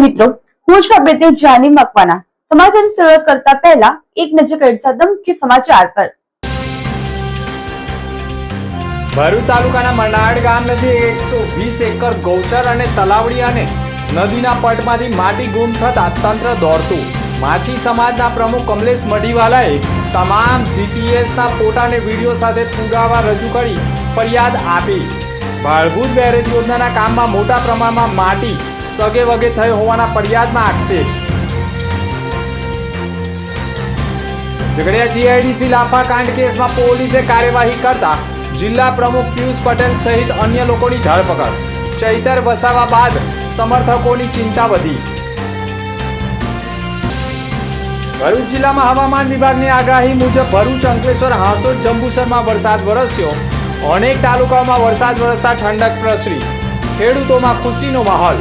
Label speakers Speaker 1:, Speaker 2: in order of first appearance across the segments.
Speaker 1: મિત્રો, હું છું આપણી જાની મકવાના। સમાચારની શરૂઆત કરતા પહેલા એક નજર કરીશું મુખ્ય સમાચાર પર।
Speaker 2: ભરૂચ તાલુકાના મનાડ ગામ નજીક 120 એકર ગૌચર અને તલાવડી અને નદીના પટમાંથી માટી ગુમ થતા તંત્ર દોડતું। માછી સમાજના પ્રમુખ કમલેશ મડીવાલાએ તમામ જીપીએસના ફોટા અને વિડીયો સાથે પુરાવા રજૂ કરી ફરિયાદ આપી। ભાળભૂત બેરેજ યોજનાના કામમાં મોટા પ્રમાણમાં માટી સગે વગે થઈ હોવાના ફરિયાદમાં આક્ષેપ। ઝઘડિયા જીઆઈડીસી લાફા કાંડ કેસમાં પોલીસે કાર્યવાહી કરતા જિલ્લા પ્રમુખ પિયુષ પટેલ સહિત અન્ય લોકોની ધરપકડ। ચૈતર વસાવા બાદ સમર્થકોની ચિંતા વધી। ભરૂચ જિલ્લામાં હવામાન વિભાગની આગાહી મુજબ ભરૂચ, અંકલેશ્વર, હાંસોદ, જંબુસરમાં વરસાદ વરસ્યો। અનેક તાલુકાઓમાં વરસાદ વરસતા ઠંડક પ્રસરી। ખેડૂતોમાં ખુશીનો માહોલ।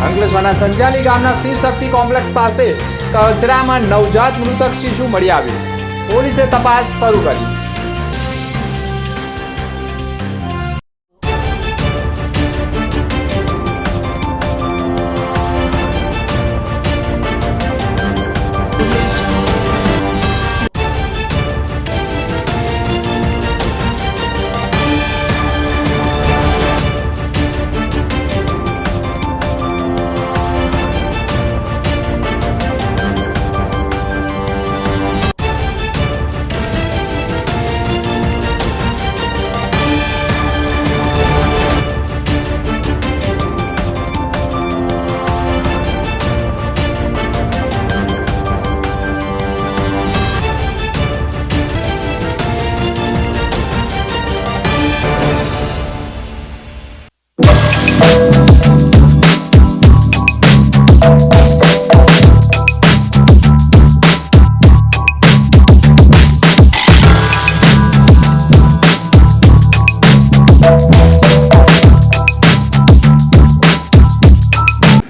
Speaker 2: અંકલેશ્વરના સંજાલી ગામના શિવશક્તિ કોમ્પ્લેક્સ પાસે કચરામાં નવજાત મૃતક શિશુ મળી આવ્યું। પોલીસે તપાસ શરૂ કરી।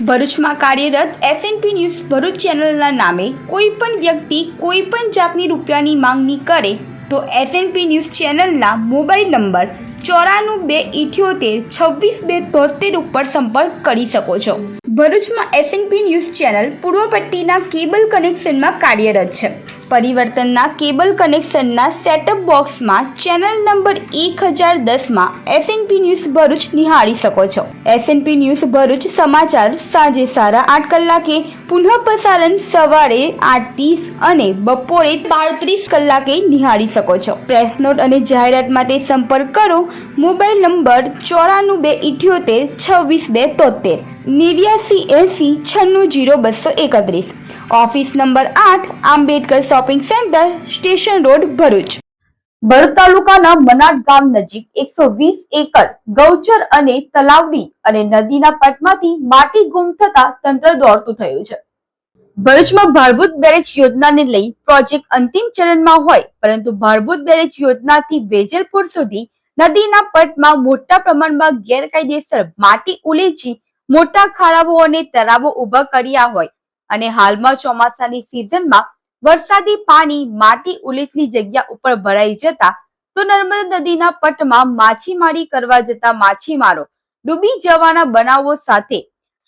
Speaker 3: ભરૂચમાં કાર્યરત એસએનપી ન્યૂઝ ભરૂચ ચેનલના નામે કોઈ પણ વ્યક્તિ કોઈ પણ જાતની રૂપિયાની માંગણી કરે તો એસએનપી ન્યૂઝ ચેનલના મોબાઈલ નંબર 9428762273 ઉપર સંપર્ક કરી શકો છો। ભરૂચમાં એસએનપી ન્યૂઝ ચેનલ પૂર્વ પટ્ટીના કેબલ કનેક્શનમાં કાર્યરત છે। પરિવર્તનના કેબલ કનેક્શનના સેટઅપ બોક્સમાં ચેનલ નંબર 1010માં એસએનપી ન્યૂઝ ભરૂચ નિહાળી શકો છો। એસએનપી ન્યૂઝ ભરૂચ સમાચાર સાંજે 8:30 કલાકે, પુનઃ પ્રસારણ સવારે 8:30 અને બપોરે 12:30 કલાકે નિહાળી શકો છો। પ્રેસ નોટ અને જાહેરાત માટે સંપર્ક કરો mobile number 9478262273 8980960231। Office number 8 Ambedkar shopping centre station road Bharuch.
Speaker 1: Bharuch તાલુકાના મનાડ ગામ નજીક 120 એકર ગૌચર અને તલાવડી અને નદીના પટમાંથી માટી ગુમ થતા તંત્ર દોડતું થયું છે। ભરૂચમાં ભાળભૂત બેરેજ યોજનાને લઈ પ્રોજેક્ટ અંતિમ ચરણમાં હોય, પરંતુ ભાળભૂત બેરેજ યોજનાથી વેજલપુર સુધી નદીના પટમાં મોટા પ્રમાણમાં ગેરકાયદેસર માટી ઉલેચી મોટા ખાડાઓ અને તળાવો ઉભા કર્યા હોય અને હાલમાં ચોમાસાની સિઝનમાં વરસાદી પાણી માટી ઉલેચની જગ્યા ઉપર ભરાઈ જતા તો નર્મદા નદીના પટમાં માછીમારી કરવા જતા માછીમારો ડૂબી જવાના બનાવો સાથે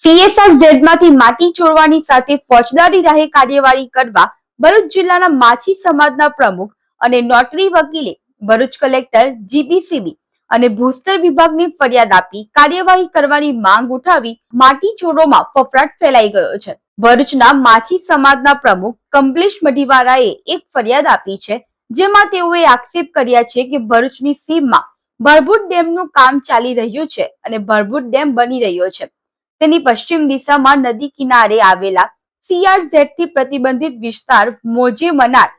Speaker 1: CSRZમાંથી માટી ચોરવાની સાથે ફોજદારી રાહે કાર્યવાહી કરવા ભરૂચ જિલ્લાના માછી સમાજના પ્રમુખ અને નોટરી વકીલે ભરૂચ કલેક્ટર જીબીસીબી અને ભૂસ્તર વિભાગને ફરિયાદ આપી કાર્યવાહી કરવાની માંગ ઉઠાવી માટી ચોરોમાં ફફડાટ ફેલાઈ ગયો છે। ભરૂચના માછી સમાજના પ્રમુખ કમલેશ મડીવાલાએ એક ફરિયાદ આપી છે, જેમાં તેઓએ આક્ષેપ કર્યા છે કે ભરૂચની સીમમાં ભાળભૂત ડેમનું કામ ચાલી રહ્યું છે અને ભાળભૂત ડેમ બની રહ્યો છે। તેની પશ્ચિમ દિશામાં નદી કિનારે આવેલા CRZ થી પ્રતિબંધિત વિસ્તાર મોજે મનાડ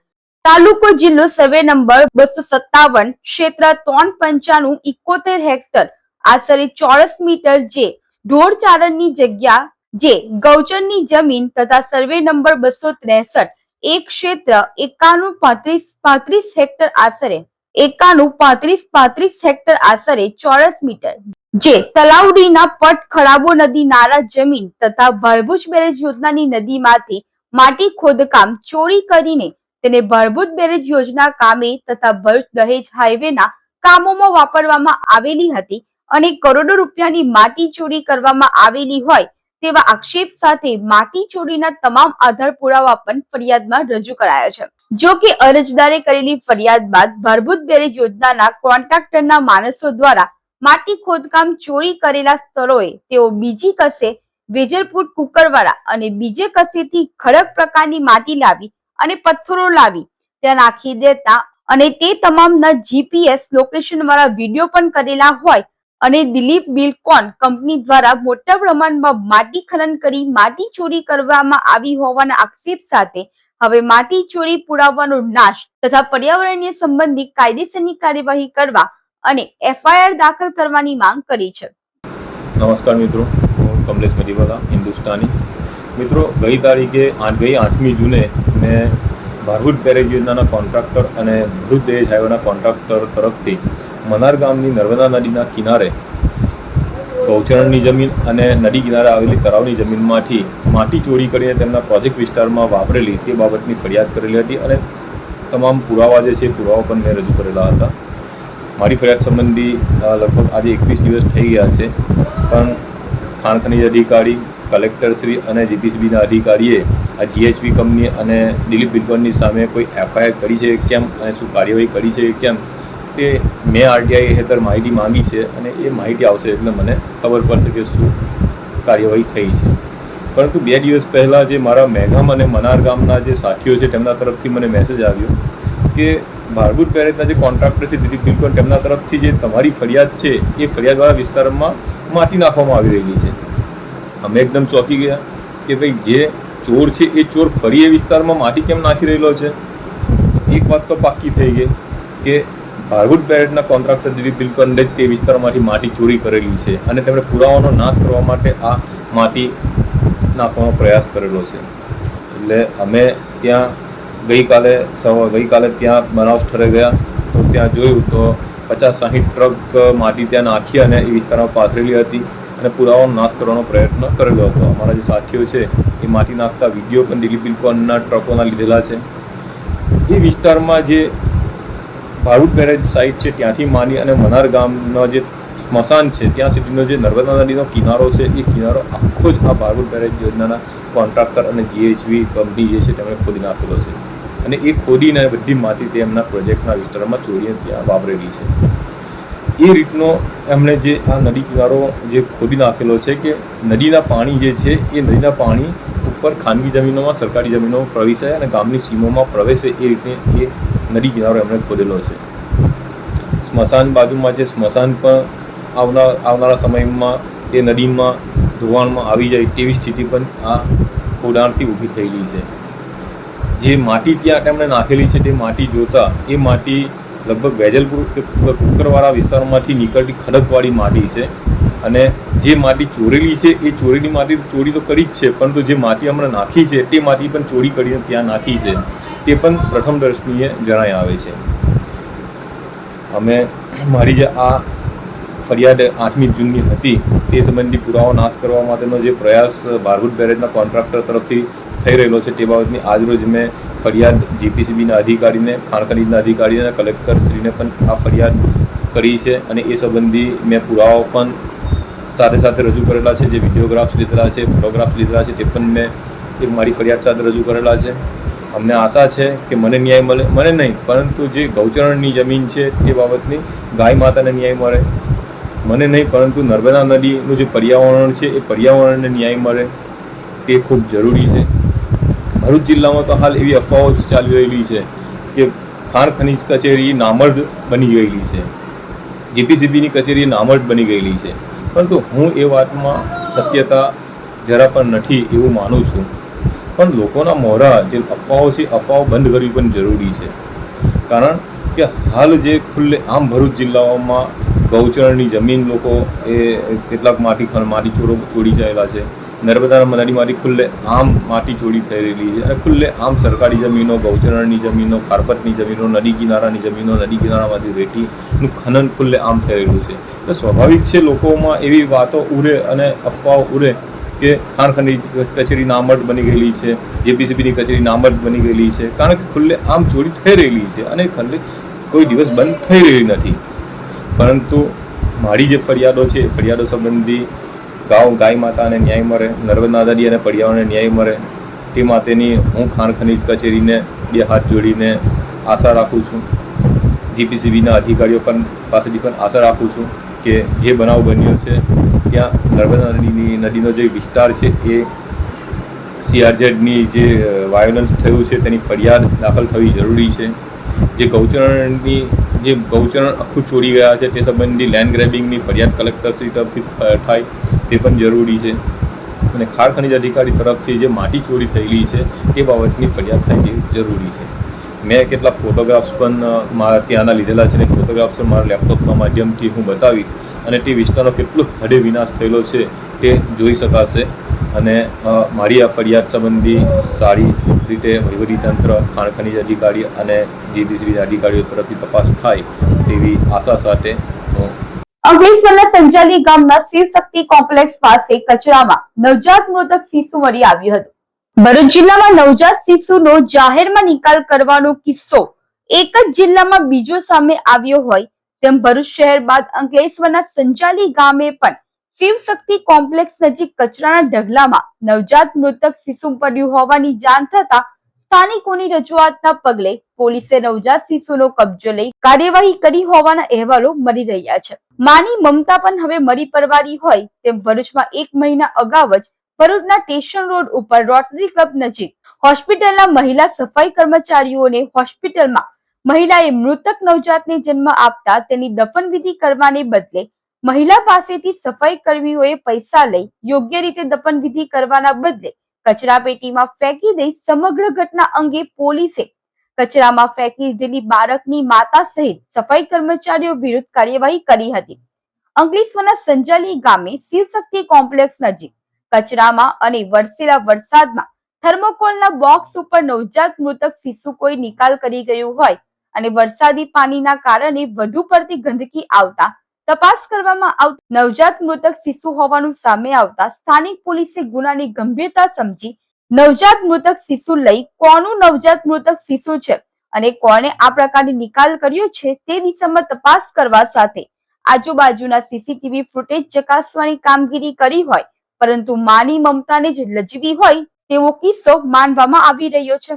Speaker 1: તાલુકો જિલ્લો સર્વે નંબર 257 ક્ષેત્ર 395 71 હેક્ટર આશરે ચોરસ મીટર જે ઢોરચારણની જગ્યા જે ગૌચરની જમીન તથા સર્વે નંબર 263 એક ક્ષેત્ર 9135 હેક્ટર આશરે 9135 હેક્ટર આશરે ચોરસ મીટર જે તલાવડીના પટ ખડાબો નદી નાળા જમીન તથા ભાળભૂત બેરેજ યોજનાની નદીમાંથી માટી ખોદકામ ચોરી કરીને તેને ભાળભૂત બેરેજ યોજના કામે તથા ભરૂચ દહેજ હાઈવેના કામોમાં વાપરવામાં આવેલી હતી અને કરોડો રૂપિયાની માટી ચોરી કરવામાં આવેલી હોય તેવા આક્ષેપ સાથે માટી ચોરીના તમામ આધાર પુરાવા પણ ફરિયાદમાં રજૂ કરાયા છે. જો કે અરજદારે કરેલી ફરિયાદ બાદ ભારભૂત બેરેજ યોજનાના કોન્ટ્રાક્ટરના માણસો દ્વારા માટી ખોદકામ ચોરી કરેલા સ્થળોએ તેઓ બીજી કસે વેજલપુર કુકરવાડા અને બીજે કસેથી ખડક પ્રકારની માટી લાવી અને પથ્થરો લાવી ત્યાં નાખી દેતા અને તે તમામના જીપીએસ લોકેશન વાળા વિડીયો પણ કરેલા હોય અને દિલીપ બિલ્ડકોન કંપની દ્વારા મોટા પ્રમાણમાં માટી ખનન કરી માટી ચોરી કરવામાં આવી હોવાના આક્ષેપ સાથે હવે માટી ચોરી પુરાવાનો નાશ તથા પર્યાવરણીય સંબંધી કાયદેસરની કાર્યવાહી કરવા અને એફઆઈઆર દાખલ કરવાની માંગ કરી છે.
Speaker 4: નમસ્કાર મિત્રો, હું કમલેશ મજીવાલા, હિન્દુસ્તાની. મિત્રો, ગઈ તારીખે 8મી જૂને મેં ભારભૂત બેરેજ યોજનાના કોન્ટ્રાક્ટર અને ભરૂચ બેરેજ હાઈવેના કોન્ટ્રાક્ટર તરફથી મનાર ગામની નર્મદા નદીના કિનારે ગૌચરણની જમીન અને નદી કિનારે આવેલી તળાવની જમીનમાંથી માટી ચોરી કરીને તેમના પ્રોજેક્ટ વિસ્તારમાં વાપરેલી તે બાબતની ફરિયાદ કરેલી હતી અને તમામ પુરાવા જે છે પુરાવા પણ મેં રજૂ કરેલા હતા. મારી ફરિયાદ સંબંધી લગભગ આજે 21 દિવસ થઈ ગયા છે, પણ ખાણ ખનીજ અધિકારી, કલેક્ટરશ્રી અને જીપીસીબીના અધિકારીએ આ જીએચવી કંપની અને દિલીપ બિલ્ડકોનની સામે કોઈ એફઆઈઆર કરી છે કેમ અને શું કાર્યવાહી કરી છે કેમ તે મેં આરટીઆઈ હેઠળ માહિતી માંગી છે અને એ માહિતી આવશે એટલે મને ખબર પડશે કે શું કાર્યવાહી થઈ છે. પરંતુ 2 દિવસ પહેલાં જે મારા મહેગામ અને મનાર ગામના જે સાથીઓ છે તેમના તરફથી મને મેસેજ આવ્યો કે ભારભૂત બેરેજના જે કોન્ટ્રાક્ટર છે દિલીપ બિલ્ડકોન તેમના તરફથી જે તમારી ફરિયાદ છે એ ફરિયાદવાળા વિસ્તારમાં માટી નાખવામાં આવી રહેલી છે. અમે એકદમ ચોંકી ગયા કે ભાઈ જે ચોર છે એ ચોર ફરી એ વિસ્તારમાં માટી કેમ નાખી રહેલો છે. એક વાત તો પાક્કી થઈ ગઈ કે ભારભૂત બેરેજના કોન્ટ્રાક્ટર દિલીપ બિલ્ડકોને તે વિસ્તારમાંથી માટી ચોરી કરેલી છે અને તેમણે પુરાવાનો નાશ કરવા માટે આ માટી નાખવાનો પ્રયાસ કરેલો છે. એટલે અમે ત્યાં ગઈકાલે ત્યાં બનાવ સ્થળે ગયા તો ત્યાં જોયું તો 50-60 ટ્રક માટી ત્યાં નાખી અને એ વિસ્તારમાં પાથરેલી હતી અને પુરાવાનો નાશ કરવાનો પ્રયત્ન કરેલો હતો. અમારા જે સાથીઓ છે એ માટી નાખતા વિડીયો પણ દિલીપ બિલ્ડકોનના ટ્રકોના લીધેલા છે. એ વિસ્તારમાં જે ભારભૂત બેરેજ સાઇટ છે ત્યાંથી માંડી અને મનાર ગામનો જે સ્મશાન છે ત્યાં સુધીનો જે નર્મદા નદીનો કિનારો છે એ કિનારો આખો જ આ ભારભૂત બેરેજ યોજનાના કોન્ટ્રાક્ટર અને જીએચવી કંપની જે છે તેમણે ખોદી નાખેલો છે અને એ ખોદીને બધી માટી તે એમના પ્રોજેક્ટના વિસ્તારમાં ચોરીને ત્યાં વાપરેલી છે. એ રીતનો એમણે જે આ નદી કિનારો જે ખોદી નાખેલો છે કે નદીના પાણી જે છે એ નદીના પાણી ઉપર ખાનગી જમીનોમાં સરકારી જમીનોમાં પ્રવેશે અને ગામની સીમોમાં પ્રવેશે એ રીતે એ નદી કિનારો એમણે ખોદેલો છે. સ્મશાન બાજુમાં છે, સ્મશાન પણ આવનારા સમયમાં એ નદીમાં ધોવાણમાં આવી જાય તેવી સ્થિતિ પણ આ ખોદાણથી ઊભી થયેલી છે. જે માટી ત્યાં તેમણે નાખેલી છે તે માટી જોતા એ માટી લગભગ વેજલપુર કુકરવાડા વિસ્તારમાંથી નીકળતી ખડકવાળી માટી છે અને જે માટી ચોરેલી છે એ ચોરેલી માટી ચોરી તો કરી જ છે, પરંતુ જે માટી હમણાં નાખી છે તે માટી પણ ચોરી કરીને ત્યાં નાખી છે તે પણ પ્રથમ દર્શનીય જણાઈ આવે છે. અમે મારી જે આ ફરિયાદ 8મી જૂનની હતી તે સંબંધી પુરાવો નાશ કરવા માટેનો જે પ્રયાસ ભારભૂત બેરેજના કોન્ટ્રાક્ટર તરફથી થઈ રહેલો છે તે બાબતની આજરોજ મેં ફરિયાદ જીપીસીબીના અધિકારીને, ખાણ ખનીજના અધિકારીને અને કલેક્ટરશ્રીને પણ આ ફરિયાદ કરી છે અને એ સંબંધી મેં પુરાવાઓ પણ સાથે સાથે રજૂ કરેલા છે. જે વિડીયોગ્રાફ્સ લીધેલા છે, ફોટોગ્રાફ્સ લીધેલા છે તે પણ મેં એ મારી ફરિયાદ સાથે રજૂ કરેલા છે. અમને આશા છે કે મને ન્યાય મળે, મને નહીં પરંતુ જે ગૌચરણની જમીન છે તે બાબતની ગાય માતાને ન્યાય મળે, મને નહીં પરંતુ નર્મદા નદીનું જે પર્યાવરણ છે એ પર્યાવરણને ન્યાય મળે તે ખૂબ જરૂરી છે. ભરૂચ જિલ્લામાં તો હાલ એવી અફવાઓ ચાલી રહેલી છે કે ખાણ ખનીજ કચેરી નામર્દ બની ગયેલી છે, જીપીસીબીની કચેરી નામર્દ બની ગયેલી છે, પરંતુ હું એ વાતમાં સત્યતા જરા પણ નથી એવું માનું છું. પણ લોકોના મોઢા જે અફવાઓ છે અફવાઓ બંધ કરવી પણ જરૂરી છે, કારણ કે હાલ જે ખુલ્લે આમ ભરૂચ જિલ્લાઓમાં ગૌચરણની જમીન લોકો એ કેટલાક માટી ચોરી ચાલેલા છે. નર્મદા નદીમાંથી ખુલ્લે આમ માટી ચોરી થઈ રહેલી છે અને ખુલ્લે આમ સરકારી જમીનો, ગૌચરણની જમીનો, ખારપતની જમીનો, નદી કિનારાની જમીનો, નદી કિનારામાંથી રેતીનું ખનન ખુલ્લે આમ થઈ રહેલું છે. તો સ્વાભાવિક છે લોકોમાં એવી વાતો ઉરે અને અફવાઓ ઉરે કે ખાણ ખનીજ કચેરી નામર્દ બની ગયેલી છે, જીપીસીબીની કચેરી નામર્દ બની ગયેલી છે, કારણ કે ખુલ્લે આમ ચોરી થઈ રહેલી છે અને ખુલ્લે કોઈ દિવસ બંધ થઈ રહેલી નથી. પરંતુ મારી જે ફરિયાદો છે ફરિયાદો સંબંધી ગાય માતા અને ન્યાય મળે, નર્મદા નદી અને પર્યાવરણને ન્યાય મળે તે માટેની હું ખાણ ખનીજ કચેરીને 2 હાથ જોડીને આશા રાખું છું. જીપીસીબીના અધિકારીઓ પાસેથી પણ આશા રાખું છું કે જે બનાવ બન્યો છે ત્યાં નર્મદા નદીનો જે વિસ્તાર છે એ CRZની જે વાયોલન્સ થયું છે તેની ફરિયાદ દાખલ થવી જરૂરી છે. જે ગૌચરણ આખું ચોરી ગયા છે તે સંબંધી લેન્ડ ગ્રેબિંગની ફરિયાદ કલેક્ટરશ્રી તરફથી થાય તે પણ જરૂરી છે. અને ખાણ ખનીજ અધિકારી તરફથી જે માટી ચોરી થયેલી છે તે બાબતની ફરિયાદ થાય તે જરૂરી છે. મેં કેટલાક ફોટોગ્રાફ્સ પણ મારા ત્યાંના લીધેલા છે અને ફોટોગ્રાફ્સ પણ મારા લેપટોપના માધ્યમથી હું બતાવીશ અને તે વિસ્તારનો કેટલો હદે વિનાશ થયેલો છે તે જોઈ શકાશે. અને મારી આ ફરિયાદ સંબંધી સારી રીતે વહીવટીતંત્ર, ખાણ ખનીજ અધિકારી અને જીપીસીબી અધિકારીઓ તરફથી તપાસ થાય તેવી આશા સાથે હું
Speaker 1: અંકલેશ્વરના સંજાલી ગામના શિવશક્તિ કોમ્પ્લેક્સ પાસે કચરામાં નવજાત મૃતક શિશુ મળી આવ્યું હતું. ભરૂચ જિલ્લામાં નવજાત શિશુનો જાહેરમાં નિકાલ કરવાનો કિસ્સો એક જ જિલ્લામાં બીજો સામે આવ્યો હોય તેમ ભરૂચ શહેર બાદ અંકલેશ્વરના સંજાલી ગામે પણ શિવશક્તિ કોમ્પ્લેક્સ નજીક કચરાના ઢગલામાં નવજાત મૃતક શિશુ પડ્યું હોવાની જાણ થતા સ્થાનિકોની રજૂઆતના પગલે પોલીસે નવજાત શિશુનો કબજો લઈ કાર્યવાહી કરી હોવાના અહેવાલો મળી રહ્યા છે. માની મમતા પણ હવે મરી પરવારી હોય તેમ ભરૂચમાં 1 મહિના અગાઉ જ ભરૂચના સ્ટેશન રોડ ઉપર રોટરી ક્લબ નજીક હોસ્પિટલના મહિલા સફાઈ કર્મચારીઓને હોસ્પિટલમાં મહિલાએ મૃતક નવજાતને જન્મ આપતા તેની દફનવિધિ કરવાને બદલે મહિલા પાસેથી સફાઈ કર્મીઓએ પૈસા લઈ યોગ્ય રીતે દફનવિધિ કરવાના બદલે કચરાપેટીમાં ફેંકી દઈ સમગ્ર ઘટના અંગે પોલીસે કચરામાં ફેંકી દીધેલી બાળકની માતા સહિત સફાઈ કર્મચારીઓ વિરુદ્ધ કાર્યવાહી કરી હતી. અંકલેશ્વરના સંજાલી ગામે શિવશક્તિ કોમ્પ્લેક્સ નજીક કચરામાં અને વરસેલા વરસાદમાં થર્મોકોલના બોક્સ ઉપર નવજાત મૃતક શિશુ કોઈ નિકાલ કરી ગયું હોય અને વરસાદી પાણીના કારણે વધુ પડતી ગંદકી આવતા તપાસ કરવામાં આવતા નવજાત મૃતક શિશુ હોવાનું સામે આવતા સ્થાનિક પોલીસે ગુનાની ગંભીરતા સમજી નવજાત મૃતક શિશુ લઈ કોનું નવજાત મૃતક શિશુ છે અને કોણે આ પ્રકારની નિકાલ કર્યો છે તે દિશામાં તપાસ કરવા સાથે આજુબાજુના સીસીટીવી ફૂટેજ ચકાસવાની કામગીરી કરી હોય પરંતુ માની મમતાને જ લજવી હોય તેવો કિસ્સો માનવામાં આવી રહ્યો છે.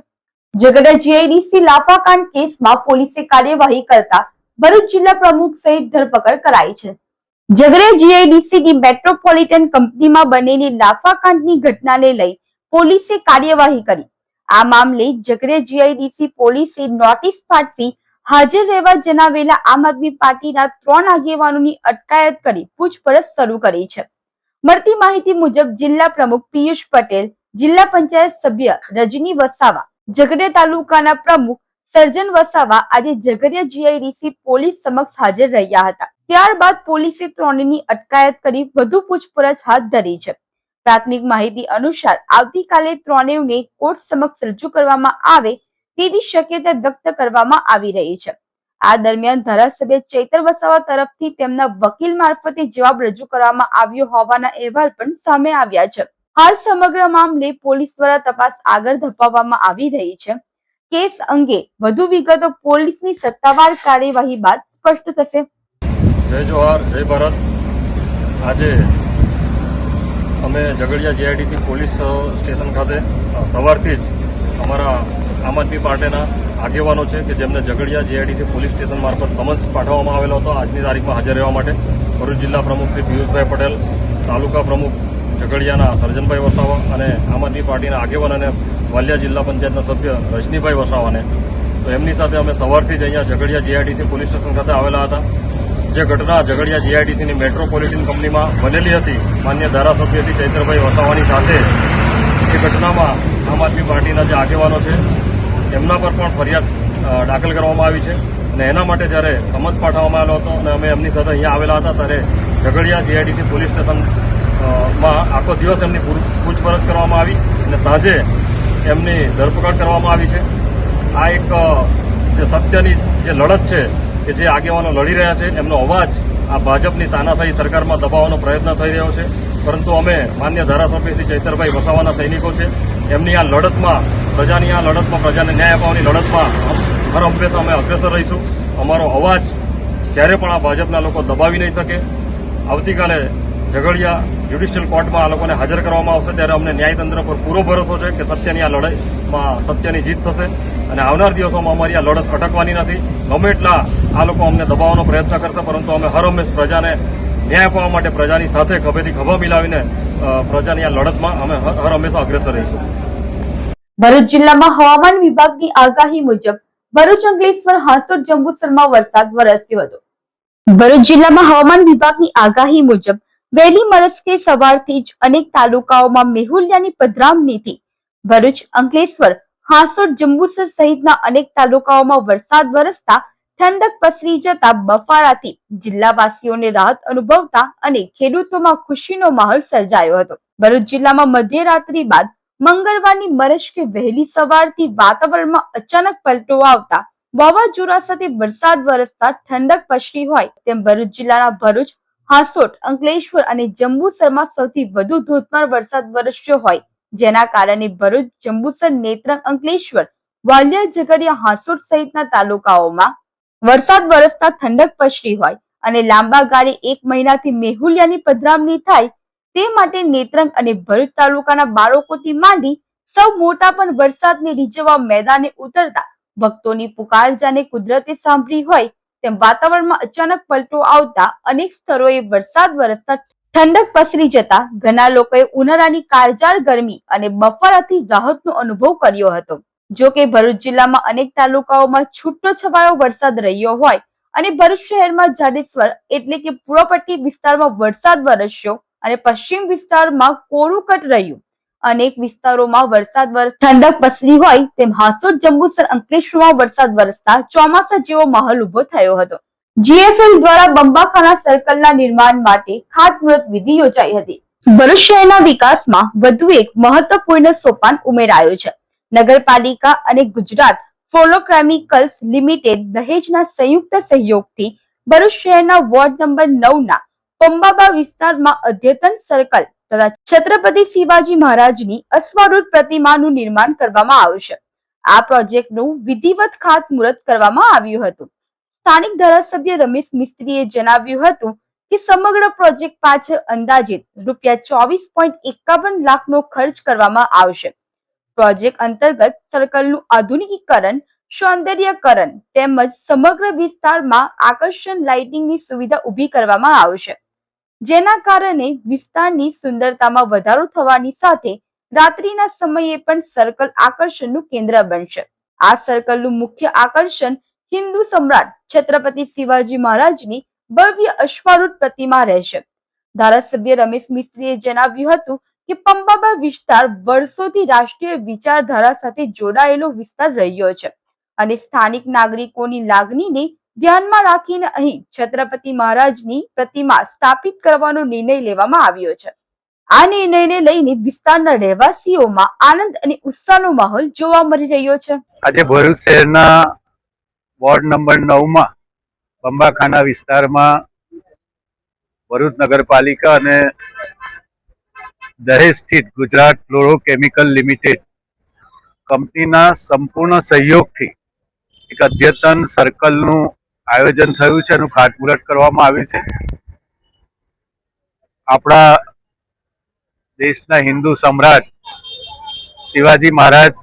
Speaker 1: ઝઘડા જીઆઈડીસી લાફાકાંડ કેસમાં પોલીસે કાર્યવાહી કરતા ભરૂચ જિલ્લા પ્રમુખ સહિત ધરપકડ કરાઈ છે. ઝઘડા જીઆઈડીસીની મેટ્રોપોલિટન કંપનીમાં બનેલી લાફાકાંડની ઘટનાને લઈ પોલીસે કાર્યવાહી કરી. આ મામલે ઝઘડા જીઆઈડીસી પોલીસે નોટિસ પાઠવી હાજર રહેવા જણાવેલા આમ આદમી પાર્ટીના 3 આગેવાનોની અટકાયત કરી પૂછપરછ શરૂ કરી છે. મળતી માહિતી મુજબ જિલ્લા પ્રમુખ પિયુષ પટેલ, જિલ્લા પંચાયત સભ્ય રજની વસાવા, ઝઘડા તાલુકાના પ્રમુખ સર્જન વસાવા આજે ઝઘડિયા જીઆઈડીસી પોલીસ સમક્ષ હાજર રહ્યા હતા. ત્યારબાદ પોલીસે 3ની અટકાયત કરી વધુ પૂછપરછ હાથ ધરી છે. પ્રાથમિક માહિતી અનુસાર આવતીકાલે 3ને કોર્ટ સમક્ષ રજૂ કરવામાં આવે તેવી શક્યતા વ્યક્ત કરવામાં આવી રહી છે. આ દરમિયાન ધારાસભ્ય ચૈતર વસાવા તરફથી તેમના વકીલ મારફતે જવાબ રજૂ કરવામાં આવ્યો હોવાના અહેવાલ પણ સામે આવ્યા છે. હાલ સમગ્ર મામલે પોલીસ દ્વારા તપાસ આગળ ધપાવવામાં આવી રહી છે. કેસ અંગે વધુ વિગતો પોલીસની સત્તાવાર કાર્યવાહી બાદ સ્પષ્ટ થશે.
Speaker 5: જય જોહાર, જય ભારત. આજે અમે ઝઘડિયા જીઆઈડીસી પોલીસ સ્ટેશન ખાતે સવારથી જ અમારા આમ આદમી પાર્ટીના આગેવાનો છે કે જેમને ઝઘડિયા જીઆઈડીસી પોલીસ સ્ટેશન મારફત સમન્સ પાઠવવામાં આવેલો હતો આજની તારીખમાં હાજર રહેવા માટે. ભરૂચ જિલ્લા પ્રમુખ શ્રી પિયુષભાઈ પટેલ, તાલુકા પ્રમુખ ઝઘડિયાના સર્જનભાઈ વસાવા અને આમ આદમી પાર્ટીના આગેવાન અને વાલિયા જિલ્લા પંચાયતના સભ્ય રજનીભાઈ વસાવાને, તો એમની સાથે અમે સવારથી જ અહીંયા ઝઘડિયા જીઆઈડીસી પોલીસ સ્ટેશન ખાતે આવેલા હતા. જે ઘટના ઝઘડિયા જીઆઈડીસીની મેટ્રોપોલિટન કંપનીમાં બનેલી હતી માન્ય ધારાસભ્ય શ્રી ચૈતરભાઈ વસાવાની સાથે, એ ઘટનામાં આમ આદમી પાર્ટીના જે આગેવાનો છે એમના પર પણ ફરિયાદ દાખલ કરવામાં આવી છે અને એના માટે જ્યારે સમન્સ પાઠવવામાં આવેલો હતો અને અમે એમની સાથે અહીંયા આવેલા હતા ત્યારે ઝઘડિયા જીઆઈડીસી પોલીસ સ્ટેશનમાં આખો દિવસ એમની પૂછપરછ કરવામાં આવી અને સાંજે એમની ધરપકડ કરવામાં આવી છે. આ એક જે સત્યની જે લડત છે કે જે આગેવાનો લડી રહ્યા છે એમનો અવાજ આ ભાજપની તાનાશાહી સરકારમાં દબાવવાનો પ્રયત્ન થઈ રહ્યો છે. પરંતુ અમે માન્ય ધારાસભ્ય શ્રી ચૈતરભાઈ વસાવાના સૈનિકો છે. એમની આ લડતમાં પ્રજાને ન્યાય અપાવવાની લડતમાં હર હંમેશા અમે અગ્રેસર રહીશું. અમારો અવાજ ક્યારે પણ આ ભાજપના લોકો દબાવી નહીં શકે. આવતીકાલે ઝઘડિયા જ્યુડિશિયલ કોર્ટમાં આ લોકોને હાજર કરવામાં આવશે ત્યારે અમને ન્યાયતંત્ર પર પૂરો ભરોસો છે કે સત્યની આ લડાઈમાં સત્યની જીત થશે અને આવનાર દિવસોમાં અમારી આ લડત અટકવાની નથી. ગમે એટલા આ લોકો અમને દબાવવાનો પ્રયત્ન કરશે, પરંતુ અમે હર હંમેશ પ્રજાને ન્યાય અપાવવા માટે પ્રજાની સાથે ખભેથી ખભા મિલાવીને પ્રજાની આ લડતમાં અમે હર હંમેશા અગ્રેસર રહીશું.
Speaker 1: ભરૂચ જિલ્લામાં હવામાન વિભાગની આગાહી મુજબ ભરૂચ, અંકલેશ્વર, હાંસોટ, જંબુસરમાં વરસાદ વરસ્યો હતો. ભરૂચ જિલ્લામાં હવામાન વિભાગની આગાહી મુજબ વહેલી મળસ્કે સવારથી જ અનેક તાલુકાઓમાં મેહુલિયાની પધરામણીથી ભરૂચ, અંકલેશ્વર, હાંસોટ, જંબુસર સહિતના અનેક તાલુકાઓમાં વરસાદ વરસતા ઠંડક પસરી જતા બફારાથી જિલ્લાવાસીઓને રાહત અનુભવતા અને ખેડૂતોમાં ખુશીનો માહોલ સર્જાયો હતો. ભરૂચ જિલ્લામાં મધ્યરાત્રિ બાદ મંગળવારની મળસ્કે વહેલી સવારથી વાતાવરણમાં અચાનક પલટો આવતા વાવાઝોડા સાથે વરસાદ વરસતા ઠંડક પસરી હોય તેમ ભરૂચ જિલ્લાના ભરૂચ, હાંસોટ, અંકલેશ્વર અને જંબુસરમાં સૌથી વધુ ધોધમાર વરસાદ વરસ્યો હોય, જેના કારણે ભરૂચ, જંબુસર, નેત્રંગ, અંકલેશ્વર, વાલિયા, ઝઘડિયા, હાંસોટ સહિતના તાલુકાઓમાં વરસાદ વરસતા ઠંડક પસરી હોય અને લાંબા ગાળે 1 મહિનાથી મેહુલિયાની પધરામણી થાય તે માટે નેત્રંગ અને ભરૂચ તાલુકાના બાળકોથી માંડી સૌ મોટા પણ વરસાદને રીઝવવા મેદાને ઉતરતા ભક્તોની પુકાર જાણે કુદરતે સાંભળી હોય તેમ વાતાવરણમાં અચાનક પલટો આવતા અનેક સ્થળોએ વરસાદ વરસતા ઠંડક પસરી જતા ઘણા લોકોએ ઉનાળાની કાળઝાળ ગરમી અને બફારાથી રાહતનો અનુભવ કર્યો હતો. જો કે ભરૂચ જિલ્લામાં અનેક તાલુકાઓમાં છૂટો છવાયો વરસાદ રહ્યો હોય અને ભરૂચ શહેરમાં જાડેશ્વર એટલે કે પૂર્વ પટ્ટી વિસ્તારમાં વરસાદ વરસ્યો અને પશ્ચિમ વિસ્તારમાં કોરું કટ રહ્યું. અનેક વિસ્તારોમાં વરસાદ ઠંડક પસરી હોય તેમ હાંસોટ, જંબુસર, અંકલેશ્વરમાં વરસાદ વરસતા ચોમાસા જેવો માહોલ ઉભો થયો હતો. GFL દ્વારા બંબાખાના સર્કલના નિર્માણ માટે ખાતમુહૂર્ત વિધિ યોજાઈ હતી. ભરૂચ શહેરના વિકાસમાં વધુ એક મહત્વપૂર્ણ સોપાન ઉમેરાયો છે. નગરપાલિકા અને ગુજરાત ફ્લોરોકેમિકલ્સ લિમિટેડ દહેજના સંયુક્ત સહયોગથી ભરૂચ શહેરના વોર્ડ નંબર 9 ના પંબાબા વિસ્તારમાં અદ્યતન સર્કલ તથા છત્રપતિ શિવાજી મહારાજની અશ્વારૂઢ પ્રતિમાનું નિર્માણ કરવામાં આવશે. આ પ્રોજેક્ટનું વિધિવત ખાતમુહૂર્ત કરવામાં આવ્યું હતું. સ્થાનિક ધારાસભ્ય રમેશ મિસ્ત્રીએ જણાવ્યું હતું કે સમગ્ર પ્રોજેક્ટ પાછળ અંદાજિત ₹24.51 લાખનો ખર્ચ કરવામાં આવશે. પ્રોજેક્ટ અંતર્ગત સર્કલનું આધુનિકીકરણ, સૌંદર્યકરણ તેમજ સમગ્ર વિસ્તારમાં આકર્ષણ લાઇટિંગની સુવિધા ઊભી કરવામાં આવશે, જેના કારણે વિસ્તારની સુંદરતામાં વધારો થવાની સાથે રાત્રિના સમયે પણ સર્કલ આકર્ષણનું કેન્દ્ર બનશે. આ સર્કલનું મુખ્ય આકર્ષણ હિન્દુ સમ્રાટ છત્રપતિ શિવાજી મહારાજની ભવ્ય અશ્વારૂઢ પ્રતિમા રહેશે. ધારાસભ્ય રમેશ મિસ્ત્રીએ જણાવ્યું હતું કે પંબાબા વિસ્તાર વર્ષોથી રાષ્ટ્રીય વિચારધારા સાથે જોડાયેલો વિસ્તાર રહ્યો છે અને સ્થાનિક નાગરિકોની લાગણીને ધ્યાનમાં રાખીને અહીં છત્રપતિ મહારાજની પ્રતિમા સ્થાપિત કરવાનો નિર્ણય લેવામાં આવ્યો છે. આ નિર્ણયને લઈને વિસ્તારના રહેવાસીઓમાં આનંદ અને ઉત્સાહનો માહોલ જોવા મળી રહ્યો છે.
Speaker 6: આજે ભરૂચ શહેરના વોર્ડ નંબર 9 બંબાખાના વિસ્તારમાં ભરૂચ નગરપાલિકા અને દહેજ સ્થિત ગુજરાત ફ્લોરોકેમિકલ લિમિટેડ કંપનીના સંપૂર્ણ સહયોગથી એક અદ્યતન સર્કલનું આયોજન થયું છે, એનું ખાતમુહૂર્ત કરવામાં આવ્યું છે. આપણા દેશના હિન્દુ સમ્રાટ શિવાજી મહારાજ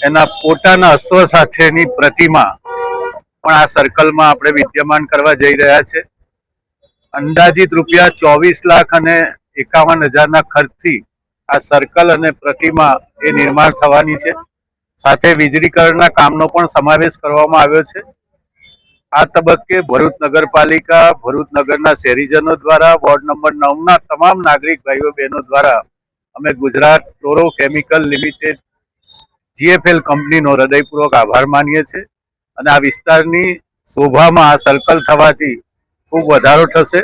Speaker 6: એના પોતાના અશ્વ સાથેની પ્રતિમા પણ આ સર્કલમાં આપણે વિદ્યમાન કરવા જઈ રહ્યા છે. અંદાજિત ₹24,51,000ના ખર્ચથી આ સર્કલ અને પ્રતિમા એ નિર્માણ થવાની છે. સાથે વીજળીકરણના કામનો પણ સમાવેશ કરવામાં આવ્યો છે. આ તબક્કે ભરૂચ નગરપાલિકા, ભરૂચ નગરના શહેરીજનો દ્વારા, વોર્ડ નંબર 9ના તમામ નાગરિક ભાઈઓ બહેનો દ્વારા અમે ગુજરાત ફ્લોરોકેમિકલ લિમિટેડ GFL કંપનીનો હૃદયપૂર્વક આભાર માનીએ છીએ અને આ વિસ્તારની શોભામાં આ સર્કલ થવાથી ખૂબ વધારો થશે.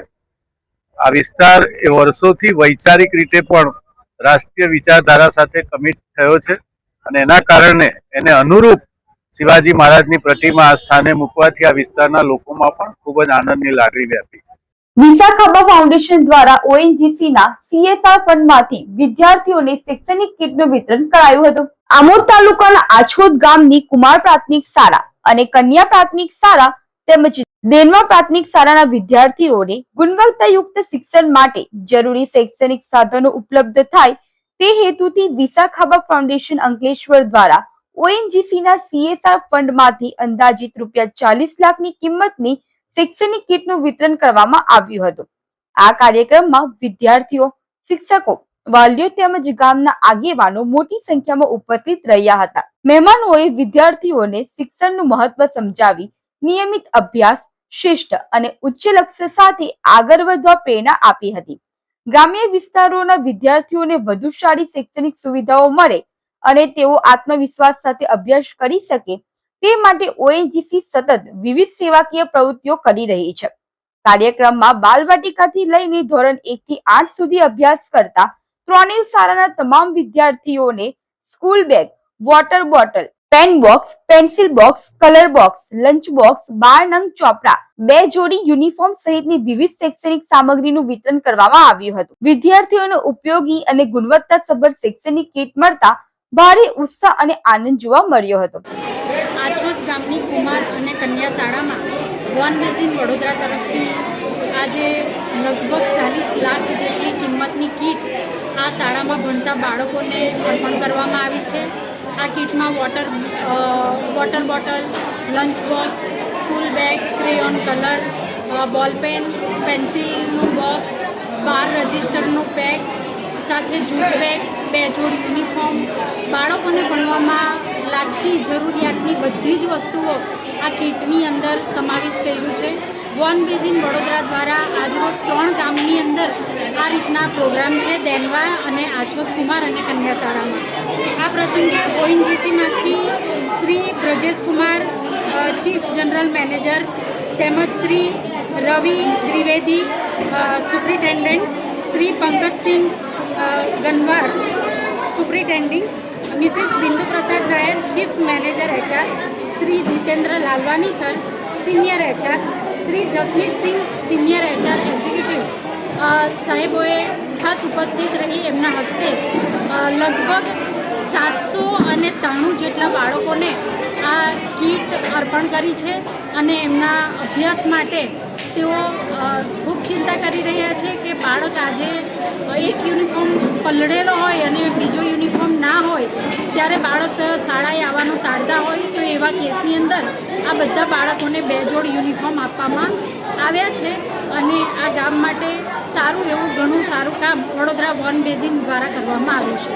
Speaker 6: આ વિસ્તાર એ વર્ષોથી વૈચારિક રીતે પણ રાષ્ટ્રીય વિચારધારા સાથે કમિટ થયો છે અને એના કારણે એને અનુરૂપ શિવાજી મહારાજની પ્રતિમા આ સ્થાને મૂકવાથી આ વિસ્તારના લોકોમાં પણ ખૂબ જ આનંદની લાગણી વ્યાપી છે.
Speaker 1: વિશાખાબા ફાઉન્ડેશન દ્વારા ONGC ના CSR ફંડમાંથી વિદ્યાર્થીઓને શૈક્ષણિક કીટનું વિતરણ કરાયું હતું. આમોદ તાલુકાના આછોદ ગામની કુમાર પ્રાથમિક શાળા અને કન્યા પ્રાથમિક શાળા તેમજ દેનવા પ્રાથમિક શાળાના વિદ્યાર્થીઓને ગુણવત્તાયુક્ત શિક્ષણ માટે જરૂરી શૈક્ષણિક સાધનો ઉપલબ્ધ થાય તે હેતુથી વિશાખાબા ફાઉન્ડેશન અંકલેશ્વર દ્વારા ઓએનજીસીના CSR ફંડમાંથી અંદાજિત ₹40 લાખની કિંમતની શૈક્ષણિક કીટનું વિતરણ કરવામાં આવ્યું હતું. આ કાર્યક્રમમાં વિદ્યાર્થીઓ, શિક્ષકો, વાલીઓ તેમજ ગામના આગેવાનો મોટી સંખ્યામાં ઉપસ્થિત રહ્યા હતા. મહેમાનોએ વિદ્યાર્થીઓને શિક્ષણનું મહત્વ સમજાવી નિયમિત અભ્યાસ, શિસ્ત અને ઉચ્ચ લક્ષ્ય સાથે આગળ વધવા પ્રેરણા આપી હતી. ગ્રામ્ય વિસ્તારોના વિદ્યાર્થીઓને વધુ સારી શૈક્ષણિક સુવિધાઓ મળે અને તેઓ આત્મવિશ્વાસ સાથે અભ્યાસ કરી શકે તે માટે ઓએનજીસી સતત વિવિધ સેવાકીય પ્રવૃત્તિઓ કરી રહી છે. કાર્યક્રમમાં બાલવાટિકાથી લઈને ધોરણ 1 થી 8 સુધી અભ્યાસ કરતા ત્રણેય શાળાના તમામ વિદ્યાર્થીઓને school bag, water bottle, pen box, pencil box, colour box, lunch box, 12 નંગ ચોપડા, 2 જોડી યુનિફોર્મ સહિતની વિવિધ શૈક્ષણિક સામગ્રીનું વિતરણ કરવામાં આવ્યું હતું. વિદ્યાર્થીઓને ઉપયોગી અને ગુણવત્તાસભર શૈક્ષણિક કીટ મળતા ભારે ઉત્સાહ અને આનંદ જોવા મળ્યો હતો.
Speaker 7: આછોદ ગામની કુમાર અને કન્યા શાળામાં વન બેઝિન વડોદરા તરફથી આજે લગભગ 40 લાખ જેટલી કિંમતની કીટ આ શાળામાં ભણતા બાળકોને અર્પણ કરવામાં આવી છે. આ કીટમાં water bottle, lunch box, school bag, crayon colour, ball pen, પેન્સિલનું બોક્સ, 12 રજિસ્ટરનું પેક, સાથે જૂટ બેગ, 2 જોડી યુનિફોર્મ, બાળકોને ભણવામાં લાગતી જરૂરિયાતની બધી જ વસ્તુઓ આ કીટની અંદર સમાવેશ કર્યું છે. વન બેઝિન વડોદરા દ્વારા આજરોજ 3 ગામની અંદર આ રીતના પ્રોગ્રામ છે, દેનવા અને આછોદ કુમાર અને કન્યા શાળામાં. આ પ્રસંગે ઓએનજીસીમાંથી Shri Brajesh Kumar, chief general manager, તેમજ Shri Ravi Trivedi, superintendent, Shri Pankajsinh Ganwar, superintending, Mrs Bindu Prasad Nair, chief manager HR, Shri Jitendra Lalwani sir, senior HR, Shri Jasmitsinh, senior HR executive સાહેબોએ ખાસ ઉપસ્થિત રહી એમના હસ્તે લગભગ 793 જેટલા બાળકોને આ કીટ અર્પણ કરી છે અને એમના અભ્યાસ માટે તેઓ ખૂબ ચિંતા કરી રહ્યા છે કે બાળક આજે એક યુનિફોર્મ પલળેલો હોય અને બીજો યુનિફોર્મ ના હોય ત્યારે બાળક શાળાએ આવવાનું ટાળતા હોય, તો એવા કેસની અંદર આ બધા બાળકોને 2 જોડ યુનિફોર્મ આપવામાં આવ્યા છે અને આ ગામ માટે સારું એવું ઘણું સારું કામ વડોદરા વન બેઝિન દ્વારા કરવામાં આવ્યું છે.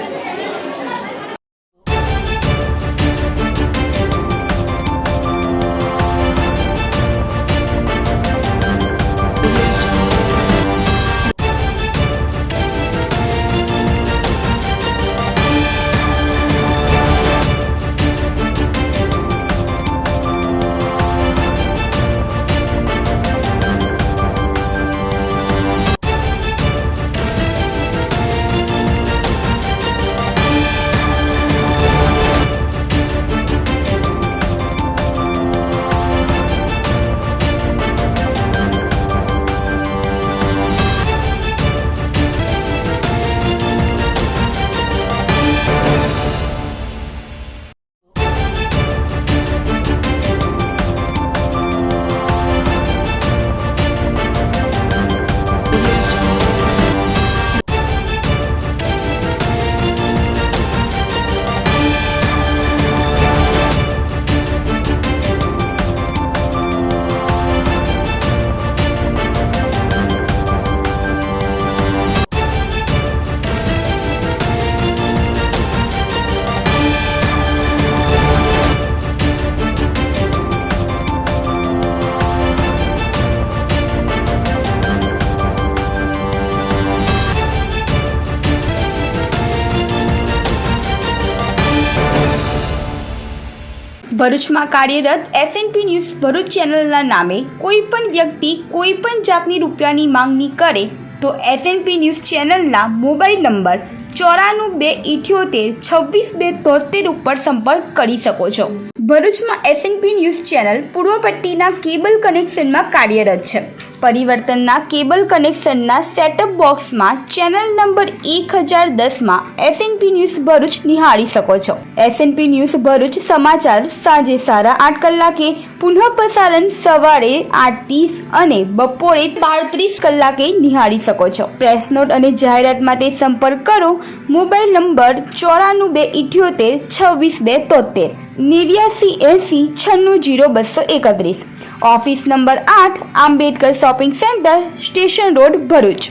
Speaker 3: ભરૂચમાં કાર્યરત SNP ન્યૂઝ ભરૂચ ચેનલના નામે કોઈ પણ વ્યક્તિ કોઈ પણ જાતની રૂપિયાની માંગણી કરે તો SNP ન્યૂઝ ચેનલના મોબાઈલ નંબર 9428762273 ઉપર સંપર્ક કરી શકો છો. ભરૂચમાં SNP ન્યૂઝ ચેનલ પૂર્વ પટ્ટીના કેબલ કનેક્શનમાં કાર્યરત છે. પરિવર્તનના કેબલ કનેક્શનના સેટઅપ બોક્સમાં ચેનલ નંબર 1010માં SNP ન્યૂઝ ભરૂચ નિહાળી શકો છો. SNP ન્યૂઝ ભરૂચ સમાચાર સાંજે 8:30 કલાકે, પુનઃ પ્રસારણ સવારે 8:30 અને બપોરે 12:30 કલાકે નિહાળી શકો છો. પ્રેસ નોટ અને જાહેરાત માટે સંપર્ક કરો. Mobile number 9428762273 8980960231. Office number 8, Ambedkar shopping centre, station road, Bharuch.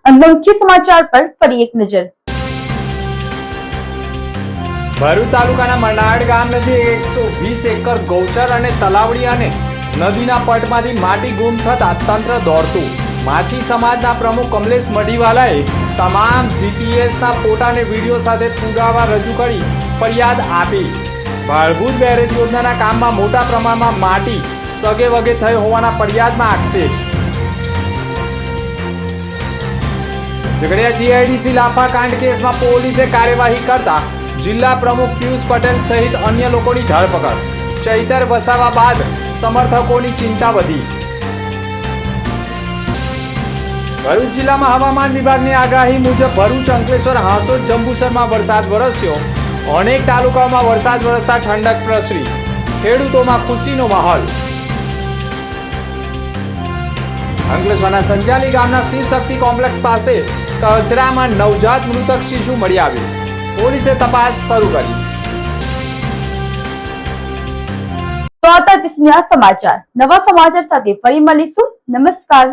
Speaker 1: અંત મુખ્ય સમાચાર પર ફરી એક નજર.
Speaker 2: ભરૂચ તાલુકાના મરનાડ ગામ નજીક 120 એકર ગૌચર અને તલાવડી અને નદીના પટમાંથી માટી ગુમ થતા તંત્ર દોડતું. માછી સમાજના પ્રમુખ કમલેશ મઢીવાલાએ તમામ જીપીએસના ફોટા અને વિડીયો સાથે પુરાવા રજૂ કરી ફરિયાદ આપી. ભાળભૂત બેરેજ યોજનાના કામમાં મોટા પ્રમાણમાં માટી સગે વગે થઈ હોવાના ફરિયાદમાં આક્ષેપ. ઝઘડિયા જીઆઈડીસી લાફાકાંડ કેસમાં પોલીસે કાર્યવાહી કરતા જિલ્લા પ્રમુખ પિયુષ પટેલ સહિત અન્ય લોકોની ધરપકડ. ચૈતર વસાવા બાદ સમર્થકોની ચિંતા વધી. ભરૂચ જિલ્લામાં હવામાન વિભાગની આગાહી મુજબ ભરૂચ, અંકલેશ્વર, હાંસોદ, જંબુસરમાં વરસાદ વરસ્યો. અનેક તાલુકાઓમાં વરસાદ વરસતા ઠંડક પ્રસરી. ખેડૂતોમાં ખુશીનો માહોલ. અંકલેશ્વરના સંજાલી ગામના શિવશક્તિ કોમ્પ્લેક્સ પાસે કચરામાં નવજાત મૃતક શિશુ મળી આવ્યું. પોલીસે તપાસ શરૂ કરી.
Speaker 1: તો આ હતા સમાચાર. નવા સમાચાર સાથે ફરી મળીશું. નમસ્કાર.